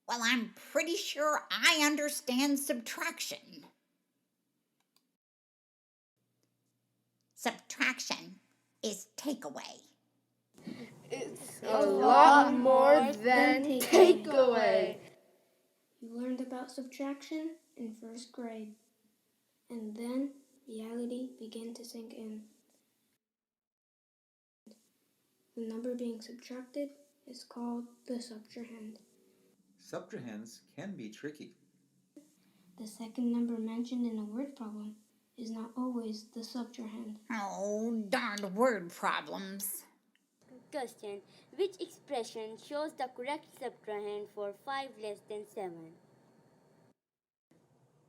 Well, I'm pretty sure I understand subtraction. Subtraction is takeaway. It's a lot more than takeaway. You learned about subtraction in first grade, and then reality began to sink in. The number being subtracted is called the subtrahend. Subtrahands can be tricky. The second number mentioned in a word problem is not always the subtrahend. Oh, darned word problems. Question. Which expression shows the correct subtrahend for 5 less than 7?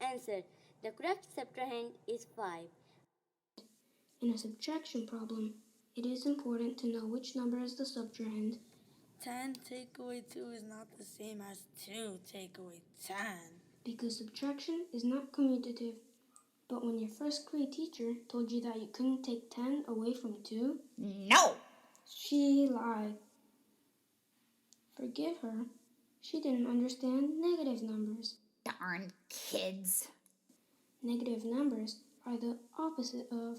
Answer. The correct subtrahend is 5. In a subtraction problem, it is important to know which number is the subtrahend. 10 take away 2 is not the same as 2 take away 10. Because subtraction is not commutative. But when your first grade teacher told you that you couldn't take 10 away from 2, No! she lied. Forgive her. She didn't understand negative numbers. Darn kids. Negative numbers are the opposite of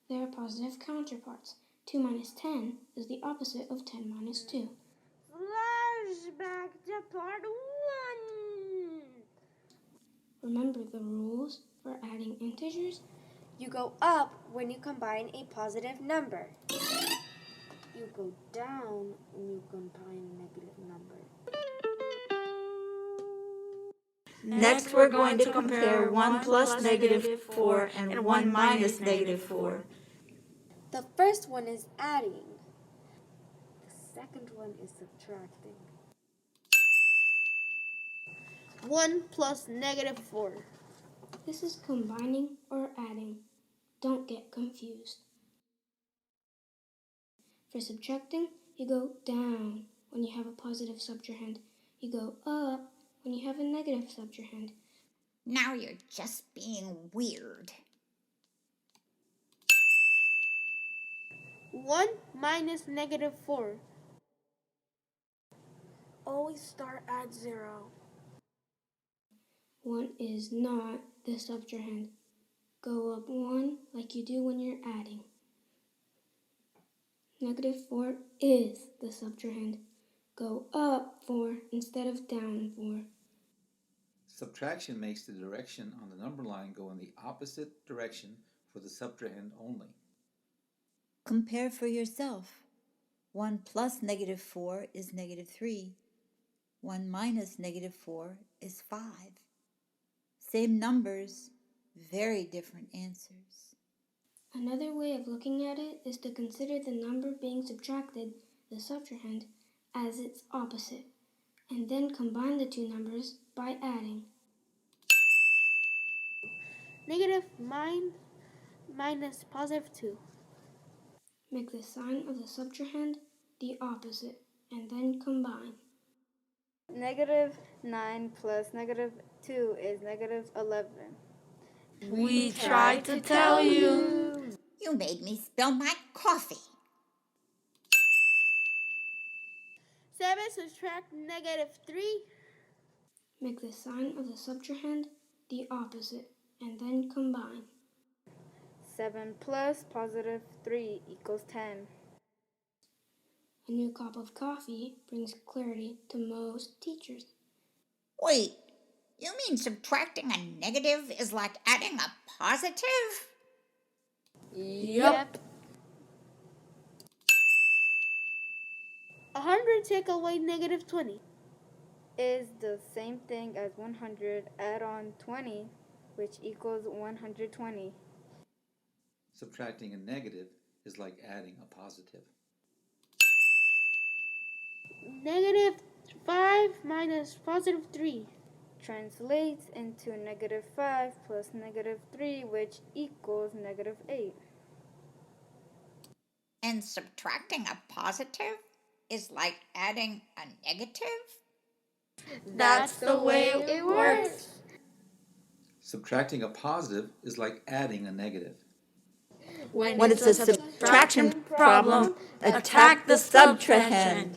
their positive counterparts. 2 minus 10 is the opposite of 10 minus 2. Flashback to part 1. Remember the rules for adding integers? You go up when you combine a positive number. You go down when you combine a negative number. Next, we're going to compare 1 plus negative 4 and 1 minus negative 4. The first one is adding. The second one is subtracting. 1 plus negative 4. This is combining or adding. Don't get confused. For subtracting, you go down when you have a positive subtrahend. You go up when you have a negative subtrahend. Now you're just being weird. 1 minus negative 4. Always start at 0. 1 is not the subtrahend. Go up 1 like you do when you're adding. Negative 4 is the subtrahend. Go up 4 instead of down 4. Subtraction makes the direction on the number line go in the opposite direction for the subtrahend only. Compare for yourself. 1 plus negative 4 is negative 3. 1 minus negative 4 is 5. Same numbers, very different answers. Another way of looking at it is to consider the number being subtracted, the subtrahend, as its opposite, and then combine the two numbers by adding. Negative 9 minus positive 2. Make the sign of the subtrahend the opposite, and then combine. Negative 9 plus negative 2 is negative 11. We tried to tell you. You made me spill my coffee. 7 subtract negative 3. Make the sign of the subtrahend the opposite, and then combine. 7 plus positive 3 equals 10. A new cup of coffee brings clarity to most teachers. Wait, you mean subtracting a negative is like adding a positive? Yep. 100 take away negative 20. Is the same thing as 100 add on 20, which equals 120. Subtracting a negative is like adding a positive. Negative 5 minus positive 3. Translates into negative 5 plus negative 3, which equals negative 8. And subtracting a positive is like adding a negative? That's the way it works. Subtracting a positive is like adding a negative. When it's a subtraction problem, attack the subtrahend.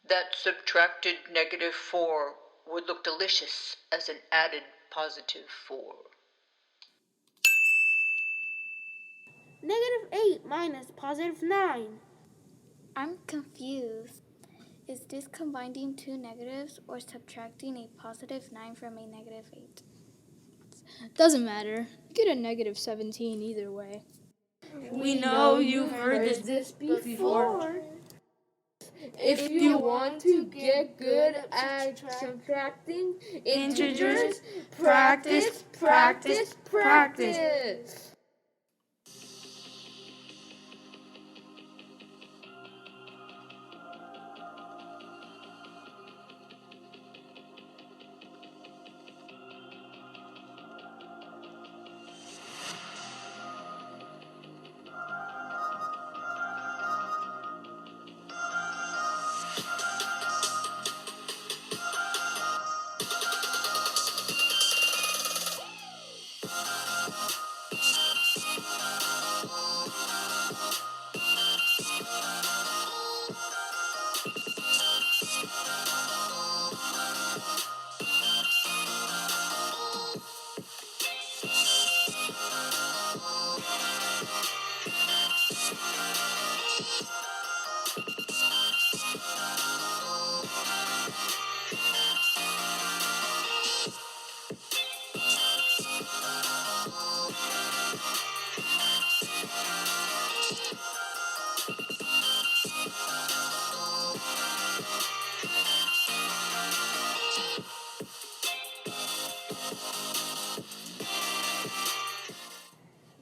That subtracted negative 4 would look delicious as an added positive 4. -8 minus +9. I'm confused. Is this combining two negatives or subtracting a +9 from a -8? Doesn't matter. Get a -17 either way. We know you've heard this before. If you want to get good at subtracting integers, practice, practice, practice.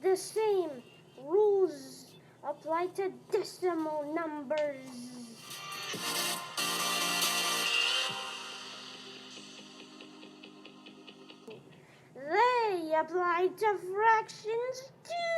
The same rules apply to decimal numbers. They apply to fractions too.